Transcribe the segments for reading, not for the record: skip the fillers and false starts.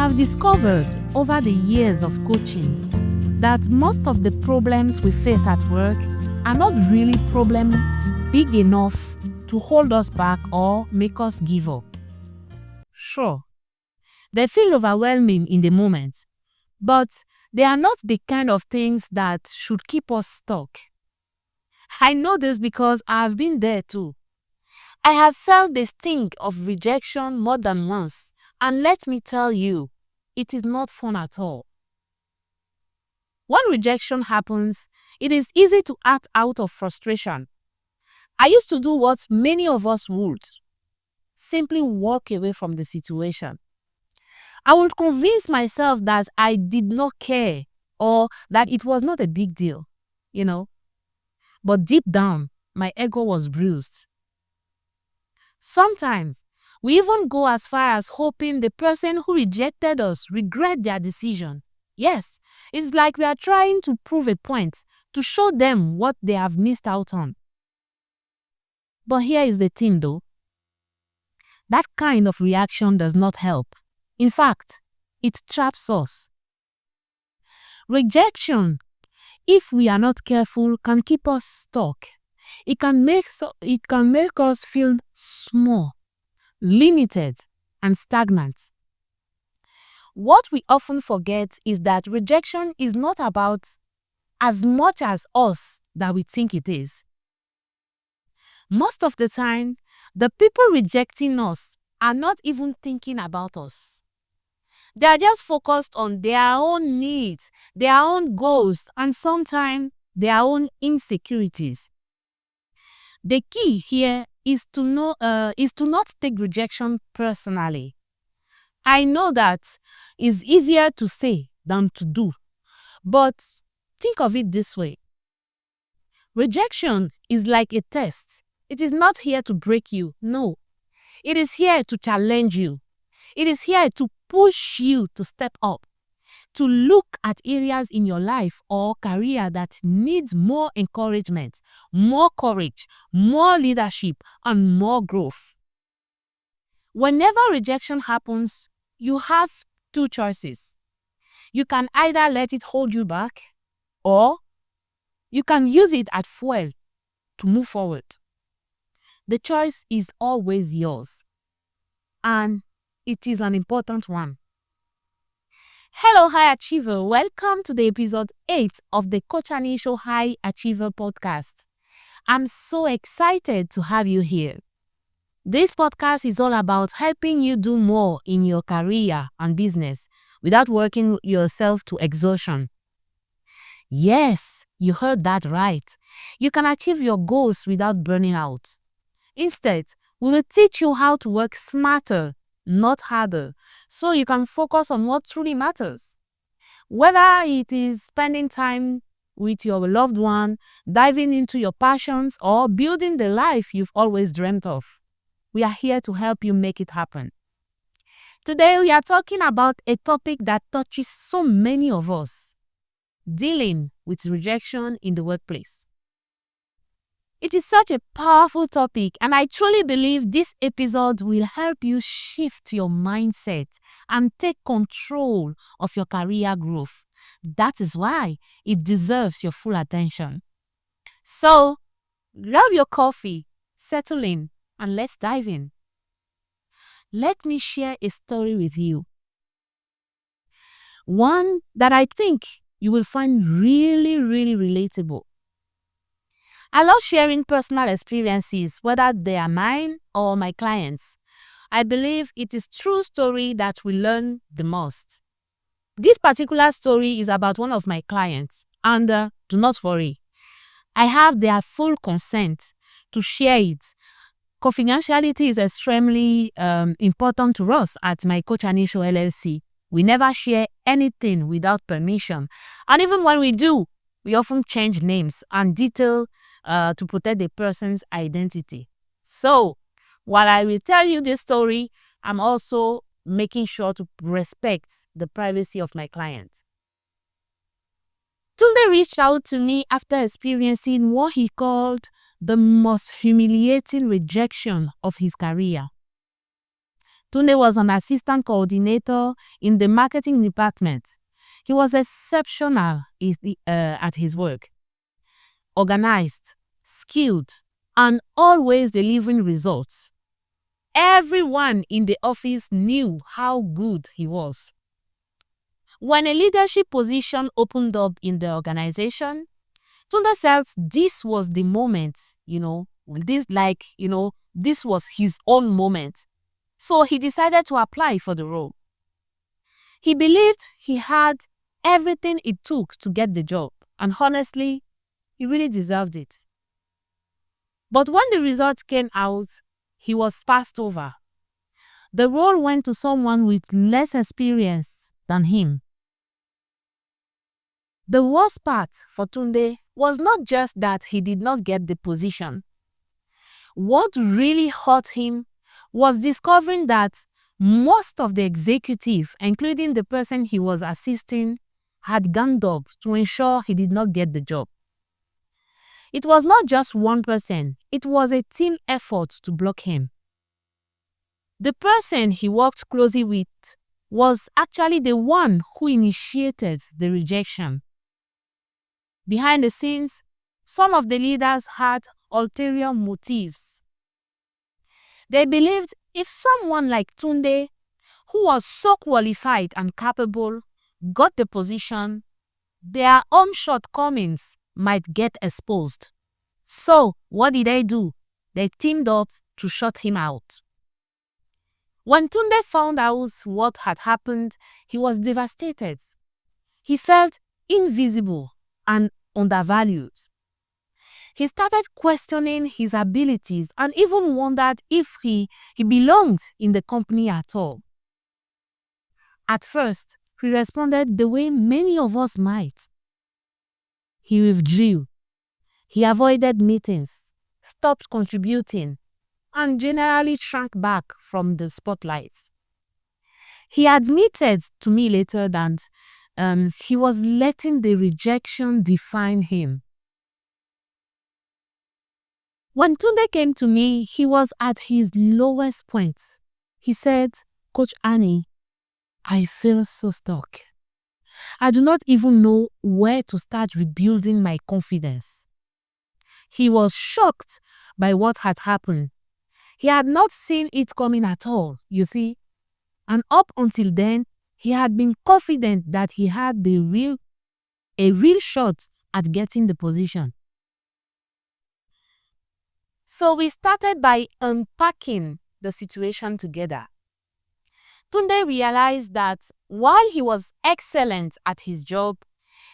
have discovered over the years of coaching that most of the problems we face at work are not really problems big enough to hold us back or make us give up. Sure, they feel overwhelming in the moment, but they are not the kind of things that should keep us stuck. I know this because I have been there too. I have felt the sting of rejection more than once, and let me tell you, it is not fun at all. When rejection happens, it is easy to act out of frustration. I used to do what many of us would, simply walk away from the situation. I would convince myself that I did not care or that it was not a big deal, But deep down, my ego was bruised. Sometimes, we even go as far as hoping the person who rejected us regret their decision. Yes, it's like we are trying to prove a point to show them what they have missed out on. But here is the thing though. That kind of reaction does not help. In fact, it traps us. Rejection, if we are not careful, can keep us stuck. It can make us feel small, limited, and stagnant. What we often forget is that rejection is not about as much as us that we think it is. Most of the time, the people rejecting us are not even thinking about us. They are just focused on their own needs, their own goals, and sometimes their own insecurities. The key here is to not take rejection personally. I know that is easier to say than to do, but think of it this way. Rejection is like a test. It is not here to break you, no. It is here to challenge you. It is here to push you to step up, to look at areas in your life or career that needs more encouragement, more courage, more leadership, and more growth. Whenever rejection happens, you have two choices. You can either let it hold you back, or you can use it as fuel to move forward. The choice is always yours, and it is an important one. Hello, High Achiever. Welcome to the episode 8 of the Coach AnnySHO High Achiever podcast. I'm so excited to have you here. This podcast is all about helping you do more in your career and business without working yourself to exhaustion. Yes, you heard that right. You can achieve your goals without burning out. Instead, we will teach you how to work smarter, not harder, so you can focus on what truly matters. Whether it is spending time with your loved one, diving into your passions, or building the life you've always dreamt of, we are here to help you make it happen. Today, we are talking about a topic that touches so many of us: dealing with rejection in the workplace. It is such a powerful topic, and I truly believe this episode will help you shift your mindset and take control of your career growth. That is why it deserves your full attention. So, grab your coffee, settle in, and let's dive in. Let me share a story with you. One that I think you will find really, really relatable. I love sharing personal experiences, whether they are mine or my clients. I believe it is true story that we learn the most. This particular story is about one of my clients, and do not worry, I have their full consent to share it. Confidentiality is extremely important to us at MyCoachAnnySHO LLC. We never share anything without permission, and even when we do, we often change names and detail to protect the person's identity. So, while I will tell you this story, I'm also making sure to respect the privacy of my client. Tunde reached out to me after experiencing what he called the most humiliating rejection of his career. Tunde was an assistant coordinator in the marketing department. He was exceptional at his work, organized, skilled, and always delivering results. Everyone in the office knew how good he was. When a leadership position opened up in the organization, Tunde felt this was the moment, this was his own moment. So he decided to apply for the role. He believed he had everything it took to get the job, and honestly, he really deserved it. But when the results came out, he was passed over. The role went to someone with less experience than him. The worst part for Tunde was not just that he did not get the position. What really hurt him was discovering that most of the executive, including the person he was assisting, had ganged up to ensure he did not get the job. It was not just one person, it was a team effort to block him. The person he worked closely with was actually the one who initiated the rejection. Behind the scenes, some of the leaders had ulterior motives. They believed if someone like Tunde, who was so qualified and capable, got the position, their own shortcomings might get exposed. So, what did they do? They teamed up to shut him out. When Tunde found out what had happened, he was devastated. He felt invisible and undervalued. He started questioning his abilities and even wondered if he belonged in the company at all. At first, he responded the way many of us might. He withdrew. He avoided meetings, stopped contributing, and generally shrank back from the spotlight. He admitted to me later that he was letting the rejection define him. When Tunde came to me, he was at his lowest point. He said, "Coach Annie, I feel so stuck. I do not even know where to start rebuilding my confidence." He was shocked by what had happened. He had not seen it coming at all, you see. And up until then, he had been confident that he had a real shot at getting the position. So we started by unpacking the situation together. Tunde realized that while he was excellent at his job,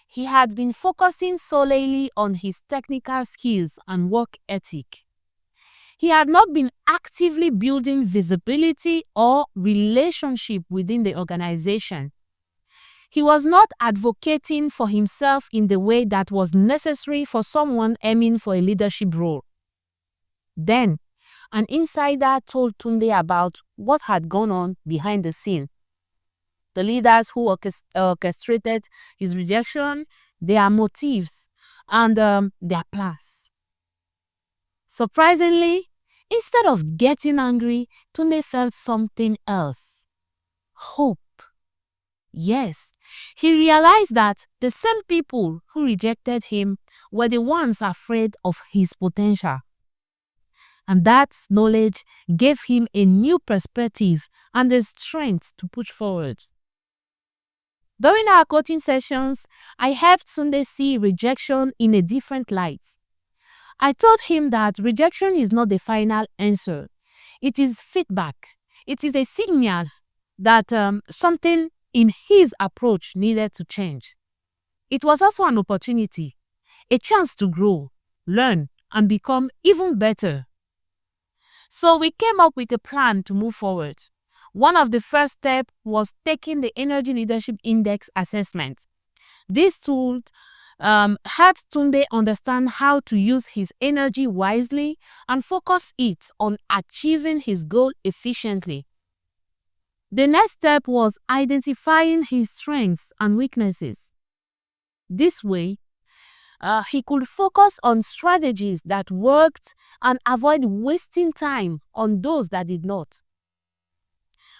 he had been focusing solely on his technical skills and work ethic. He had not been actively building visibility or relationship within the organization. He was not advocating for himself in the way that was necessary for someone aiming for a leadership role. Then, an insider told Tunde about what had gone on behind the scene. The leaders who orchestrated his rejection, their motives, and their plans. Surprisingly, instead of getting angry, Tunde felt something else. Hope. Yes, he realized that the same people who rejected him were the ones afraid of his potential. And that knowledge gave him a new perspective and the strength to push forward. During our coaching sessions, I helped Tunde see rejection in a different light. I told him that rejection is not the final answer. It is feedback. It is a signal that something in his approach needed to change. It was also an opportunity, a chance to grow, learn, and become even better. So we came up with a plan to move forward. One of the first steps was taking the Energy Leadership Index assessment. This tool helped Tunde understand how to use his energy wisely and focus it on achieving his goal efficiently. The next step was identifying his strengths and weaknesses. This way, he could focus on strategies that worked and avoid wasting time on those that did not.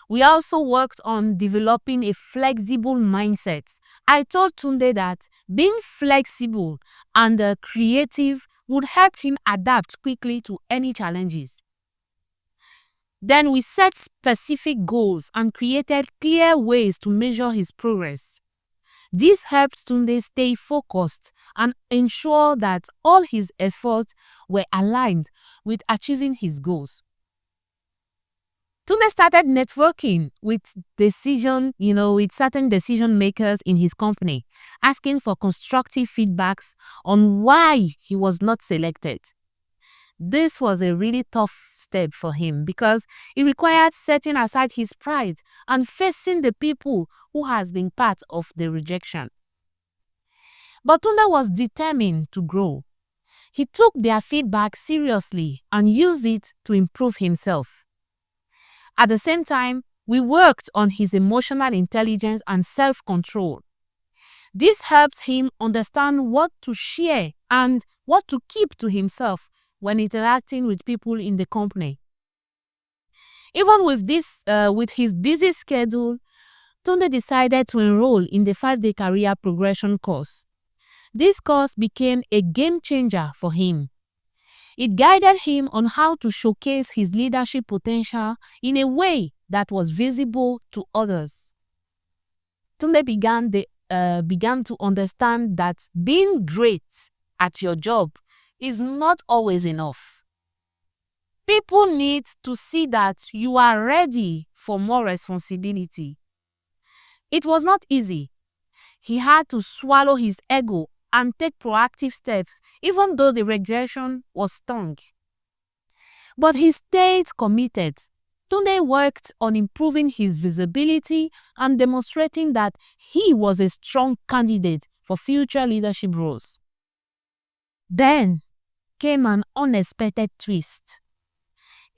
We also worked on developing a flexible mindset. I told Tunde that being flexible and creative would help him adapt quickly to any challenges. Then we set specific goals and created clear ways to measure his progress. This helped Tunde stay focused and ensure that all his efforts were aligned with achieving his goals. Tunde started networking with certain decision makers in his company, asking for constructive feedbacks on why he was not selected. This was a really tough step for him because it required setting aside his pride and facing the people who has been part of the rejection. But Tunde was determined to grow. He took their feedback seriously and used it to improve himself. At the same time, we worked on his emotional intelligence and self-control. This helps him understand what to share and what to keep to himself when interacting with people in the company. Even with his busy schedule, Tunde decided to enroll in the 5-day career progression course. This course became a game changer for him. It guided him on how to showcase his leadership potential in a way that was visible to others. Tunde began to understand that being great at your job is not always enough. People need to see that you are ready for more responsibility. It was not easy. He had to swallow his ego and take proactive steps, even though the rejection was strong. But he stayed committed. Tunde worked on improving his visibility and demonstrating that he was a strong candidate for future leadership roles. Then came an unexpected twist.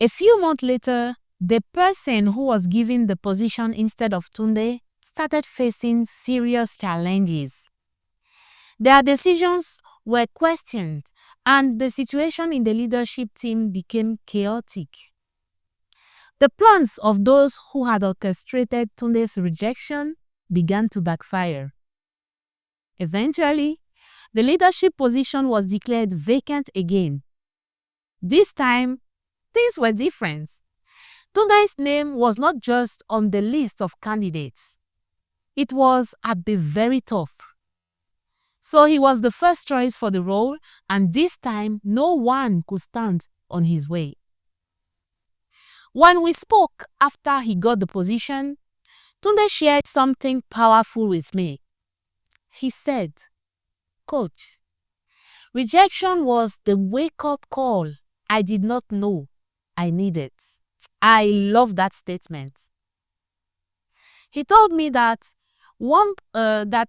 A few months later, the person who was given the position instead of Tunde started facing serious challenges. Their decisions were questioned, and the situation in the leadership team became chaotic. The plans of those who had orchestrated Tunde's rejection began to backfire. Eventually, the leadership position was declared vacant again. This time, things were different. Tunde's name was not just on the list of candidates. It was at the very top. So he was the first choice for the role, and this time no one could stand on his way. When we spoke after he got the position, Tunde shared something powerful with me. He said, "Coach, rejection was the wake-up call I did not know I needed." I love that statement. He told me that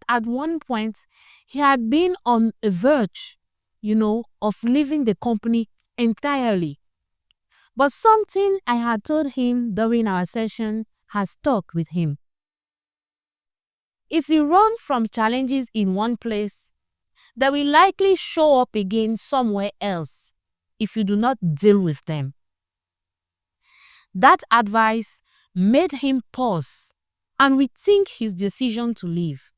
at one point he had been on a verge, of leaving the company entirely. But something I had told him during our session has stuck with him. If you run from challenges in one place, they will likely show up again somewhere else if you do not deal with them. That advice made him pause and rethink his decision to leave.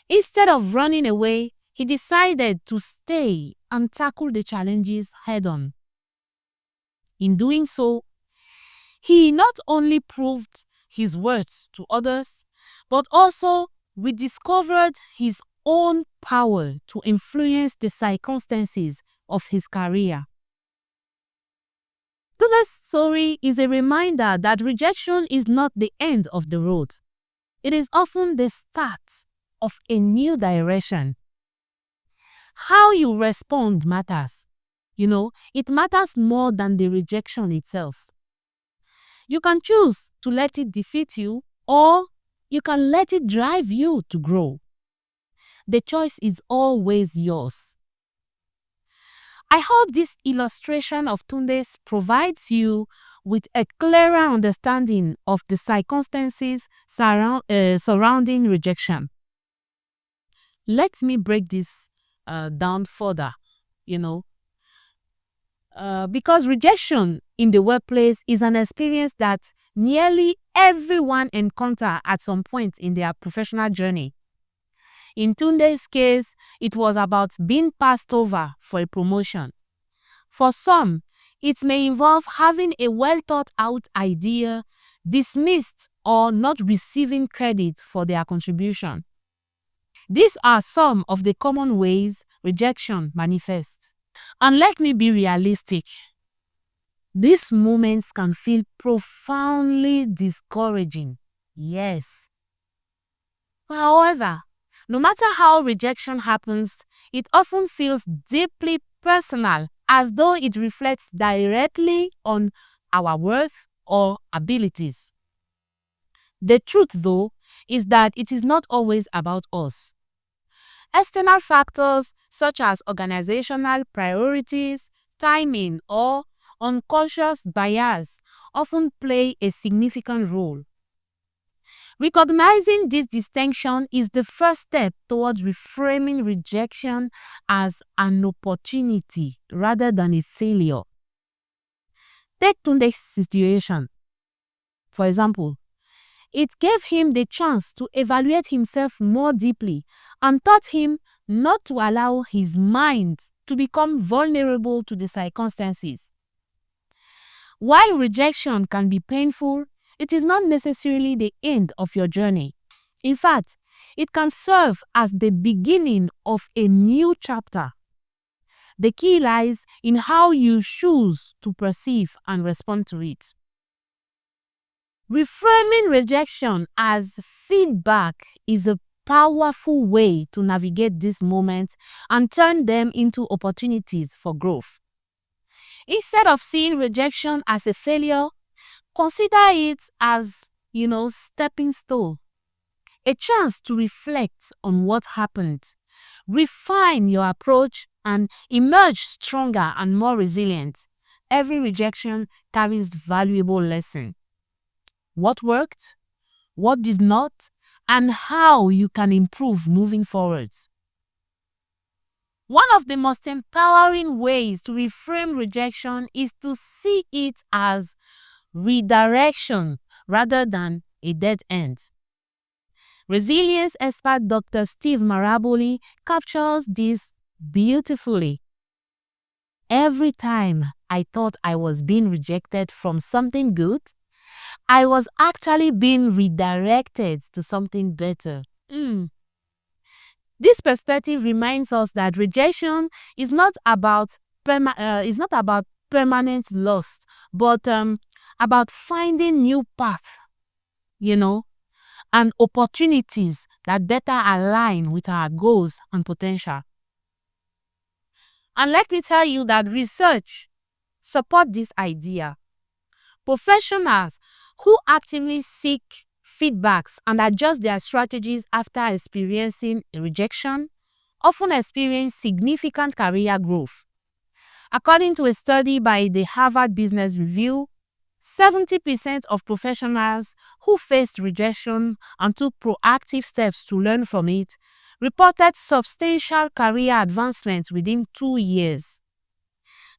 Instead of running away, he decided to stay and tackle the challenges head-on. In doing so, he not only proved his worth to others, but also rediscovered his own power to influence the circumstances of his career. Tunde's story is a reminder that rejection is not the end of the road. It is often the start of a new direction. How you respond matters. It matters more than the rejection itself. You can choose to let it defeat you, or you can let it drive you to grow. The choice is always yours. I hope this illustration of Tunde's provides you with a clearer understanding of the circumstances surrounding rejection. Let me break this down further, because rejection in the workplace is an experience that nearly everyone encounter at some point in their professional journey. In Tunde's case, it was about being passed over for a promotion. For some, it may involve having a well-thought-out idea dismissed or not receiving credit for their contribution. These are some of the common ways rejection manifests. And let me be realistic. These moments can feel profoundly discouraging. Yes. However, no matter how rejection happens, it often feels deeply personal, as though it reflects directly on our worth or abilities. The truth, though, is that it is not always about us. External factors such as organizational priorities, timing, or unconscious bias often play a significant role. Recognizing this distinction is the first step towards reframing rejection as an opportunity rather than a failure. Take Tunde's situation. For example, it gave him the chance to evaluate himself more deeply and taught him not to allow his mind to become vulnerable to the circumstances. While rejection can be painful, it is not necessarily the end of your journey. In fact, it can serve as the beginning of a new chapter. The key lies in how you choose to perceive and respond to it. Reframing rejection as feedback is a powerful way to navigate these moments and turn them into opportunities for growth. Instead of seeing rejection as a failure, consider it as, stepping stone. A chance to reflect on what happened, refine your approach, and emerge stronger and more resilient. Every rejection carries valuable lessons. What worked, what did not, and how you can improve moving forward. One of the most empowering ways to reframe rejection is to see it as redirection rather than a dead end. Resilience expert Dr. Steve Maraboli captures this beautifully. Every time I thought I was being rejected from something good, I was actually being redirected to something better. This perspective reminds us that rejection is not about permanent loss, but about finding new paths, and opportunities that better align with our goals and potential. And let me tell you that research supports this idea. Professionals who actively seek feedbacks and adjust their strategies after experiencing rejection often experience significant career growth. According to a study by the Harvard Business Review, 70% of professionals who faced rejection and took proactive steps to learn from it reported substantial career advancement within 2 years.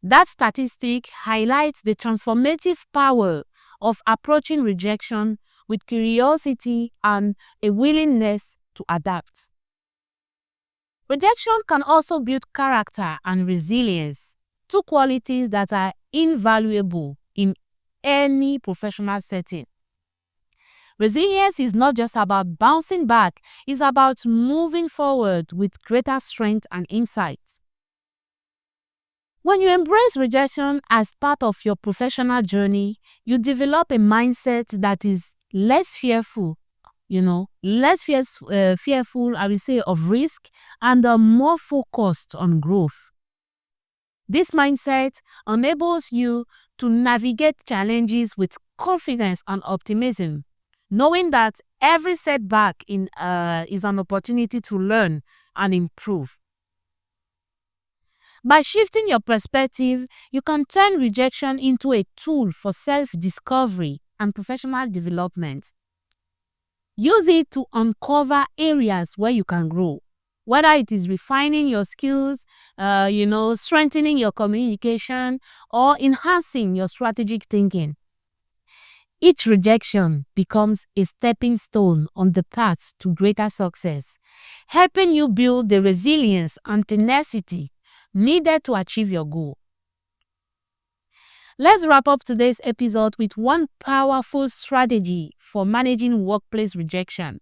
That statistic highlights the transformative power of approaching rejection with curiosity and a willingness to adapt. Rejection can also build character and resilience, two qualities that are invaluable in any professional setting. Resilience is not just about bouncing back, it's about moving forward with greater strength and insight. When you embrace rejection as part of your professional journey, you develop a mindset that is less fearful, I will say, of risk and more focused on growth. This mindset enables you to navigate challenges with confidence and optimism, knowing that every setback is an opportunity to learn and improve. By shifting your perspective, you can turn rejection into a tool for self-discovery and professional development. Use it to uncover areas where you can grow, whether it is refining your skills, strengthening your communication, or enhancing your strategic thinking. Each rejection becomes a stepping stone on the path to greater success, helping you build the resilience and tenacity needed to achieve your goal. Let's wrap up today's episode with one powerful strategy for managing workplace rejection,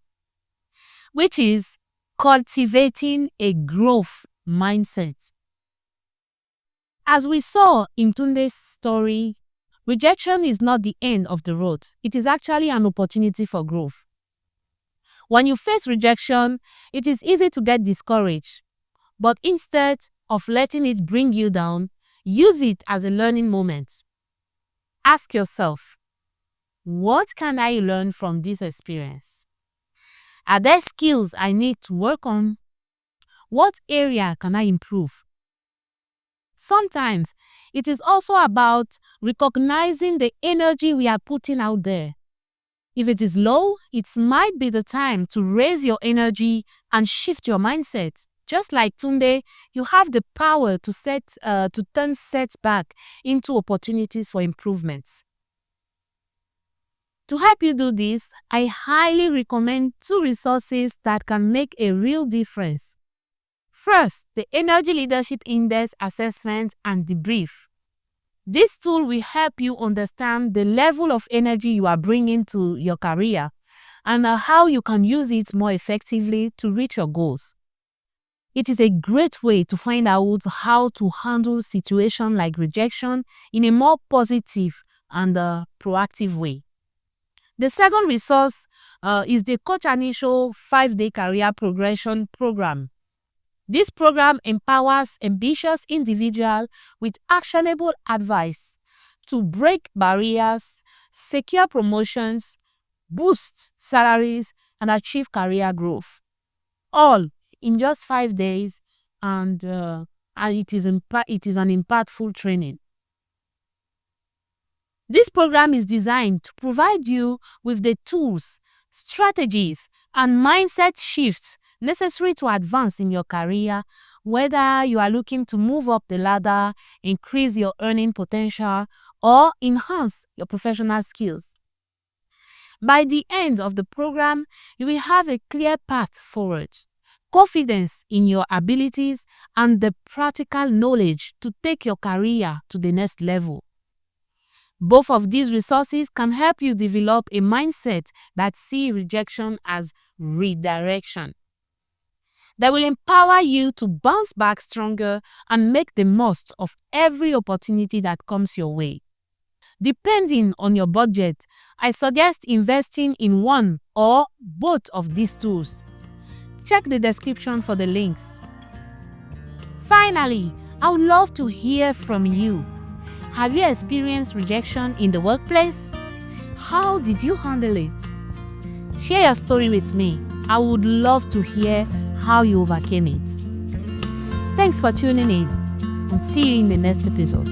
which is cultivating a growth mindset. As we saw in Tunde's story, rejection is not the end of the road. It is actually an opportunity for growth. When you face rejection, it is easy to get discouraged, but instead of letting it bring you down, use it as a learning moment. Ask yourself, what can I learn from this experience? Are there skills I need to work on? What area can I improve? Sometimes it is also about recognizing the energy we are putting out there. If it is low, it might be the time to raise your energy and shift your mindset. Just like Tunde, you have the power to turn setback into opportunities for improvements. To help you do this, I highly recommend 2 resources that can make a real difference. First, the Energy Leadership Index Assessment and Debrief. This tool will help you understand the level of energy you are bringing to your career and how you can use it more effectively to reach your goals. It is a great way to find out how to handle situations like rejection in a more positive and proactive way. The second resource is the Coach AnnySHO 5-Day Career Progression Program. This program empowers ambitious individuals with actionable advice to break barriers, secure promotions, boost salaries, and achieve career growth. All in just 5 days, and it is an impactful training. This program is designed to provide you with the tools, strategies, and mindset shifts necessary to advance in your career, whether you are looking to move up the ladder, increase your earning potential, or enhance your professional skills. By the end of the program, you will have a clear path forward, confidence in your abilities, and the practical knowledge to take your career to the next level. Both of these resources can help you develop a mindset that sees rejection as redirection. They will empower you to bounce back stronger and make the most of every opportunity that comes your way. Depending on your budget, I suggest investing in one or both of these tools. Check the description for the links. Finally, I would love to hear from you. Have you experienced rejection in the workplace? How did you handle it? Share your story with me. I would love to hear how you overcame it. Thanks for tuning in, and see you in the next episode.